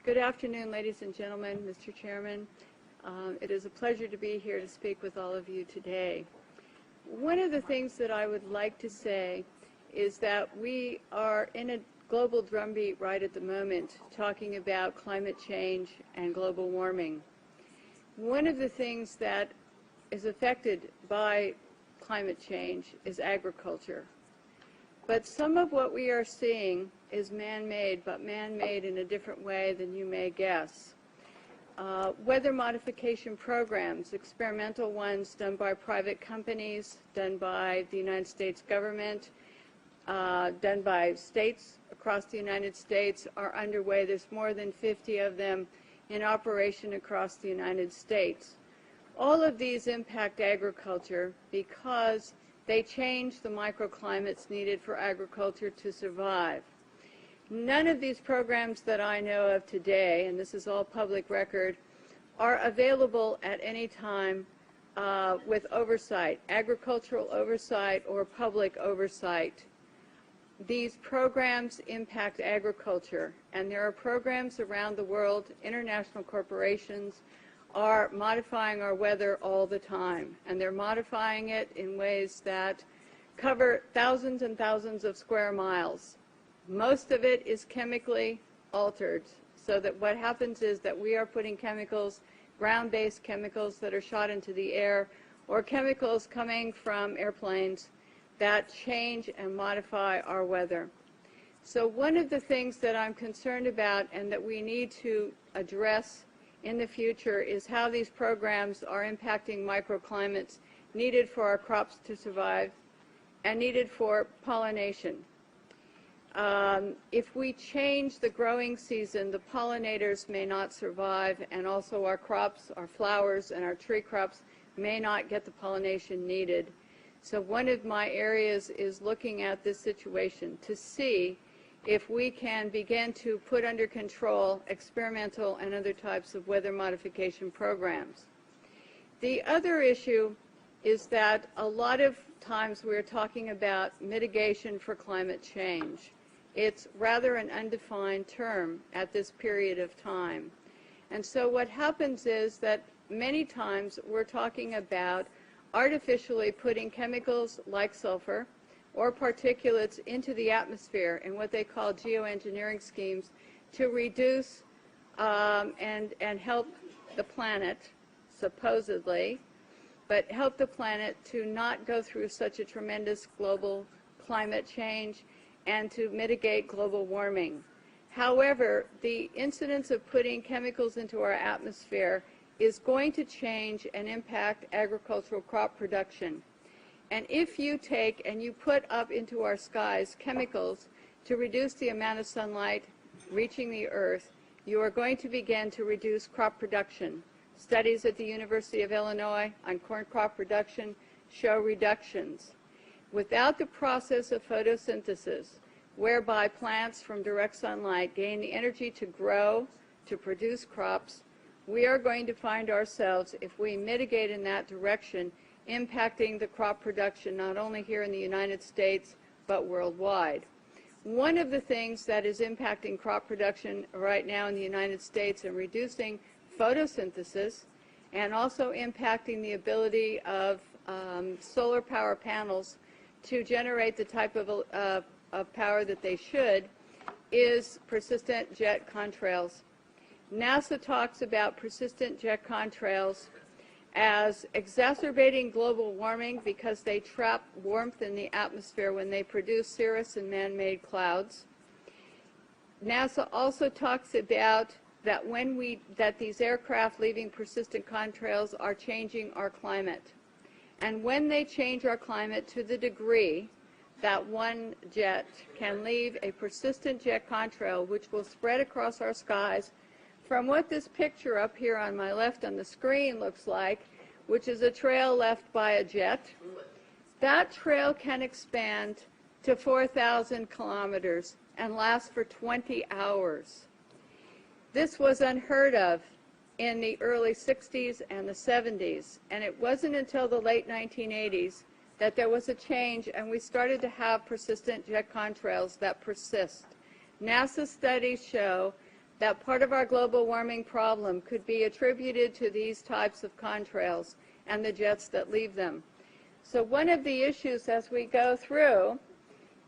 Good afternoon, ladies and gentlemen, Mr. Chairman. It is a pleasure to be here to speak with all of you today. One of the things that I would like to say is that we are in a global drumbeat right at the moment talking about climate change and global warming. One of the things that is affected by climate change is agriculture. But some of what we are seeing is man-made, but man-made in a different way than you may guess. Weather modification programs, experimental ones done by private companies, done by the United States government, done by states across the United States, are underway. There's more than 50 of them in operation across the United States. All of these impact agriculture because they change the microclimates needed for agriculture to survive. None of these programs that I know of today, and this is all public record, are available at any time with oversight, agricultural oversight or public oversight. These programs impact agriculture, and there are programs around the world, international corporations, are modifying our weather all the time, and they're modifying it in ways that cover thousands and thousands of square miles. Most of it is chemically altered, so that what happens is that we are putting chemicals, ground-based chemicals that are shot into the air, or chemicals coming from airplanes that change and modify our weather. So one of the things that I'm concerned about and that we need to address in the future is how these programs are impacting microclimates needed for our crops to survive and needed for pollination. If we change the growing season, the pollinators may not survive, and also our crops, our flowers, and our tree crops may not get the pollination needed. So one of my areas is looking at this situation to see if we can begin to put under control experimental and other types of weather modification programs. The other issue is that a lot of times we're talking about mitigation for climate change. It's rather an undefined term at this period of time. And so what happens is that many times we're talking about artificially putting chemicals like sulfur or particulates into the atmosphere in what they call geoengineering schemes to reduce and help the planet, supposedly, but help the planet to not go through such a tremendous global climate change and to mitigate global warming. However, the incidence of putting chemicals into our atmosphere is going to change and impact agricultural crop production. And if you take and you put up into our skies chemicals to reduce the amount of sunlight reaching the earth, you are going to begin to reduce crop production. Studies at the University of Illinois on corn crop production show reductions. Without the process of photosynthesis, whereby plants from direct sunlight gain the energy to grow, to produce crops, we are going to find ourselves, if we mitigate in that direction, impacting the crop production not only here in the United States but worldwide. One of the things that is impacting crop production right now in the United States and reducing photosynthesis and also impacting the ability of solar power panels to generate the type of power that they should is persistent jet contrails. NASA talks about persistent jet contrails as exacerbating global warming because they trap warmth in the atmosphere when they produce cirrus and man-made clouds. NASA also talks about that that these aircraft leaving persistent contrails are changing our climate. And when they change our climate to the degree that one jet can leave a persistent jet contrail which will spread across our skies from what this picture up here on my left on the screen looks like, which is a trail left by a jet, that trail can expand to 4,000 kilometers and last for 20 hours. This was unheard of in the early 60s and the 70s, and it wasn't until the late 1980s that there was a change and we started to have persistent jet contrails that persist. NASA studies show that part of our global warming problem could be attributed to these types of contrails and the jets that leave them. So one of the issues as we go through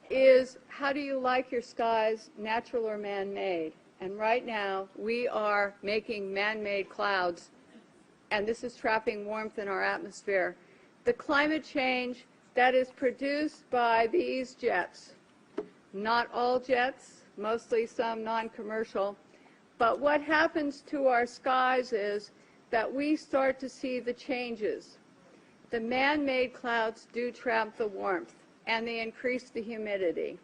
is, how do you like your skies, natural or man-made? And right now we are making man-made clouds, and this is trapping warmth in our atmosphere. The climate change that is produced by these jets, not all jets, mostly some non-commercial, but what happens to our skies is that we start to see the changes. The man-made clouds do trap the warmth, and they increase the humidity.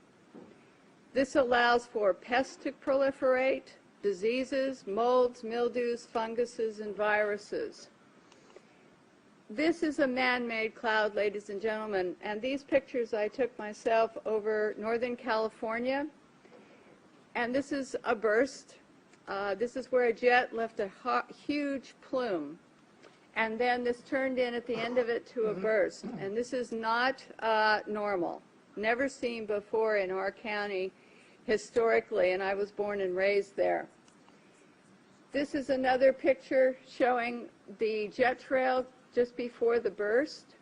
This allows for pests to proliferate, diseases, molds, mildews, funguses, and viruses. This is a man-made cloud, ladies and gentlemen, and these pictures I took myself over Northern California, and this is a burst. This is where a jet left a huge plume, and then this turned in at the end of it to a burst, and this is not normal, never seen before in our county historically, and I was born and raised there. This is another picture showing the jet trail just before the burst.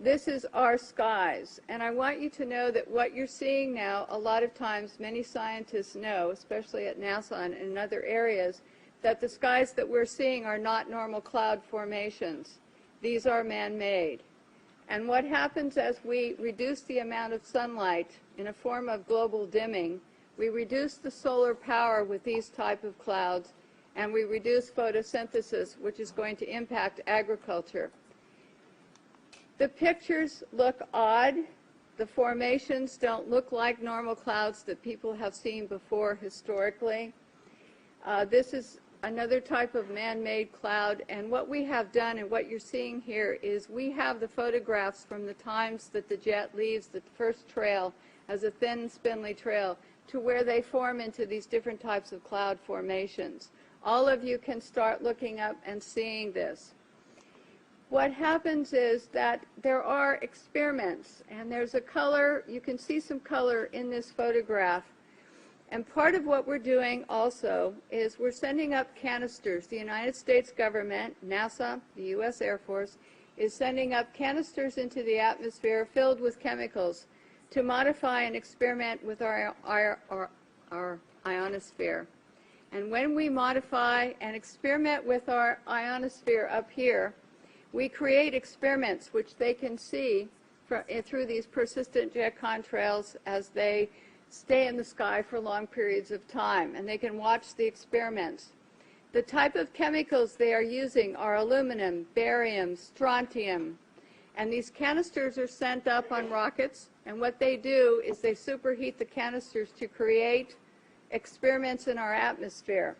This is our skies, and I want you to know that what you're seeing now, a lot of times many scientists know, especially at NASA and in other areas, that the skies that we're seeing are not normal cloud formations. These are man-made. And what happens as we reduce the amount of sunlight in a form of global dimming, we reduce the solar power with these type of clouds, and we reduce photosynthesis, which is going to impact agriculture. The pictures look odd. The formations don't look like normal clouds that people have seen before historically. This is another type of man-made cloud, and what we have done and what you're seeing here is we have the photographs from the times that the jet leaves the first trail as a thin, spindly trail to where they form into these different types of cloud formations. All of you can start looking up and seeing this. What happens is that there are experiments, and there's a color, you can see some color in this photograph. And part of what we're doing also is we're sending up canisters. The United States government, NASA, the U.S. Air Force, is sending up canisters into the atmosphere filled with chemicals to modify and experiment with our ionosphere. And when we modify and experiment with our ionosphere up here, we create experiments which they can see through these persistent jet contrails as they stay in the sky for long periods of time, and they can watch the experiments. The type of chemicals they are using are aluminum, barium, strontium, and these canisters are sent up on rockets, and what they do is they superheat the canisters to create experiments in our atmosphere.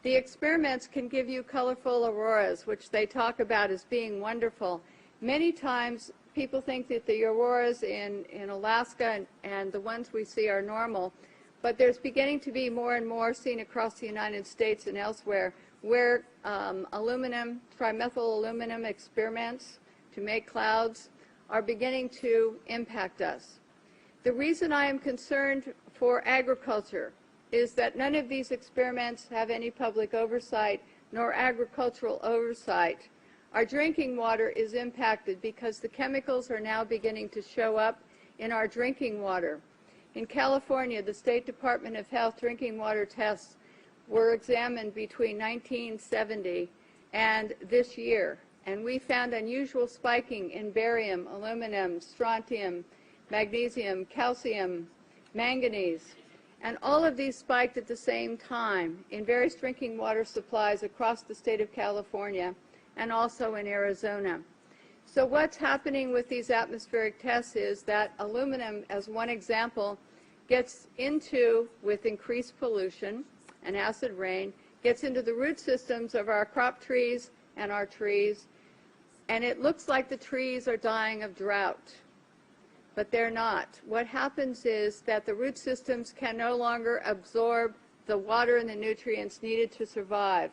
The experiments can give you colorful auroras, which they talk about as being wonderful. Many times people think that the auroras in Alaska and the ones we see are normal, but there's beginning to be more and more seen across the United States and elsewhere where aluminum, trimethyl aluminum experiments to make clouds are beginning to impact us. The reason I am concerned for agriculture is that none of these experiments have any public oversight nor agricultural oversight. Our drinking water is impacted because the chemicals are now beginning to show up in our drinking water. In California, the State Department of Health drinking water tests were examined between 1970 and this year, and we found unusual spiking in barium, aluminum, strontium, magnesium, calcium, manganese, and all of these spiked at the same time in various drinking water supplies across the state of California and also in Arizona. So what's happening with these atmospheric tests is that aluminum, as one example, gets into, with increased pollution and acid rain, gets into the root systems of our crop trees and our trees, and it looks like the trees are dying of drought. But they're not. What happens is that the root systems can no longer absorb the water and the nutrients needed to survive.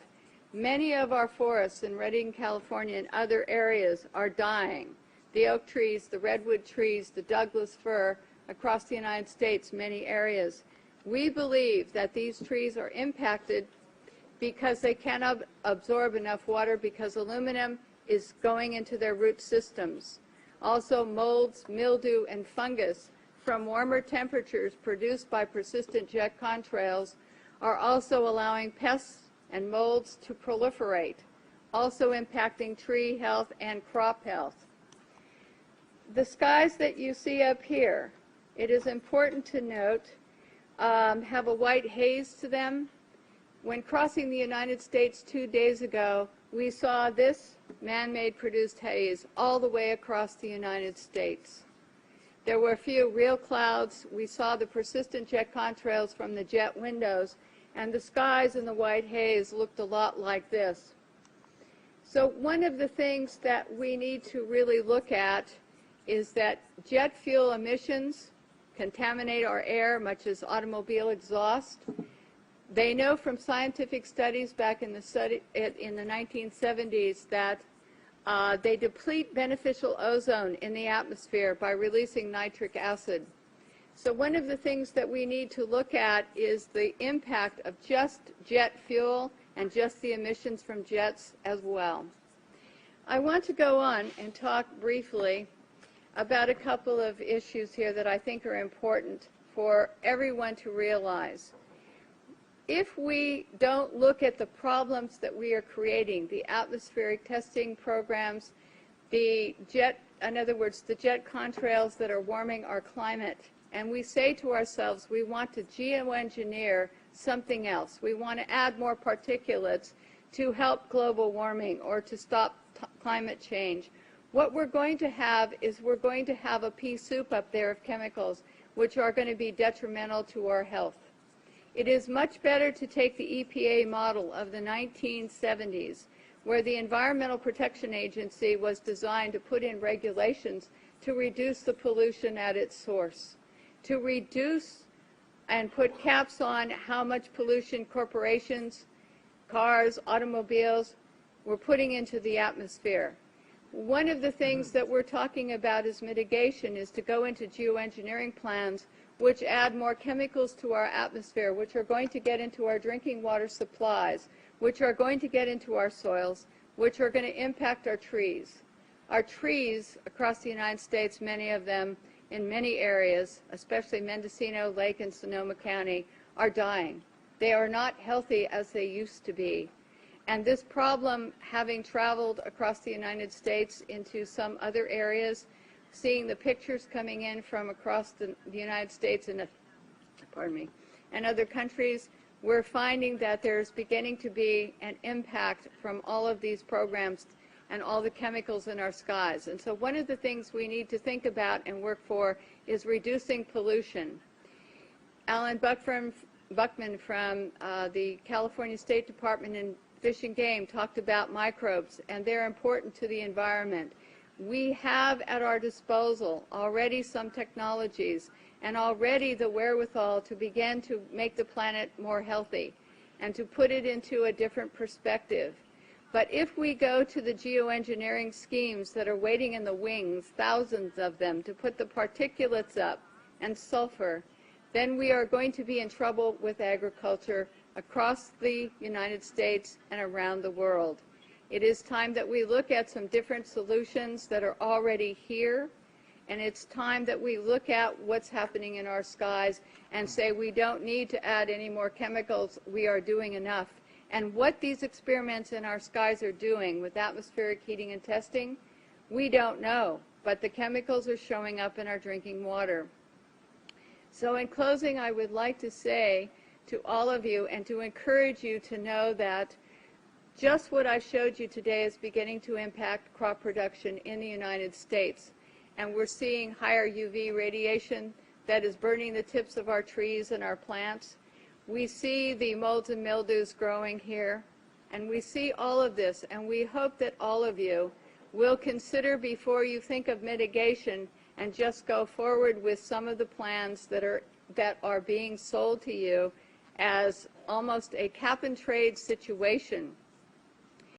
Many of our forests in Redding, California and other areas are dying. The oak trees, the redwood trees, the Douglas fir across the United States, many areas. We believe that these trees are impacted because they cannot absorb enough water because aluminum is going into their root systems. Also, molds, mildew, and fungus from warmer temperatures produced by persistent jet contrails are also allowing pests and molds to proliferate, also impacting tree health and crop health. The skies that you see up here, it is important to note, have a white haze to them. When crossing the United States 2 days ago, we saw this man-made produced haze all the way across the United States. There were a few real clouds. We saw the persistent jet contrails from the jet windows, and the skies in the white haze looked a lot like this. So one of the things that we need to really look at is that jet fuel emissions contaminate our air, much as automobile exhaust. They know from scientific studies back in the 1970s that they deplete beneficial ozone in the atmosphere by releasing nitric acid. So one of the things that we need to look at is the impact of just jet fuel and just the emissions from jets as well. I want to go on and talk briefly about a couple of issues here that I think are important for everyone to realize. If we don't look at the problems that we are creating, the atmospheric testing programs, in other words, the jet contrails that are warming our climate, and we say to ourselves, we want to geoengineer something else. We want to add more particulates to help global warming or to stop climate change. What we're going to have is we're going to have a pea soup up there of chemicals which are going to be detrimental to our health. It is much better to take the EPA model of the 1970s, where the Environmental Protection Agency was designed to put in regulations to reduce the pollution at its source, to reduce and put caps on how much pollution corporations, cars, automobiles were putting into the atmosphere. One of the things that we're talking about as mitigation is to go into geoengineering plans which add more chemicals to our atmosphere, which are going to get into our drinking water supplies, which are going to get into our soils, which are going to impact our trees. Our trees across the United States, many of them in many areas, especially Mendocino, Lake, and Sonoma County, are dying. They are not healthy as they used to be. And this problem, having traveled across the United States into some other areas, seeing the pictures coming in from across the United States and other countries, we're finding that there's beginning to be an impact from all of these programs and all the chemicals in our skies. And so one of the things we need to think about and work for is reducing pollution. Alan Buckman from the California State Department in Fish and Game talked about microbes, and they're important to the environment. We have at our disposal already some technologies and already the wherewithal to begin to make the planet more healthy and to put it into a different perspective. But if we go to the geoengineering schemes that are waiting in the wings, thousands of them, to put the particulates up and sulfur, then we are going to be in trouble with agriculture across the United States and around the world. It is time that we look at some different solutions that are already here, and it's time that we look at what's happening in our skies and say we don't need to add any more chemicals, we are doing enough. And what these experiments in our skies are doing with atmospheric heating and testing, we don't know, but the chemicals are showing up in our drinking water. So in closing, I would like to say to all of you and to encourage you to know that just what I showed you today is beginning to impact crop production in the United States. And we're seeing higher UV radiation that is burning the tips of our trees and our plants. We see the molds and mildews growing here, and we see all of this, and we hope that all of you will consider before you think of mitigation and just go forward with some of the plans that are being sold to you as almost a cap and trade situation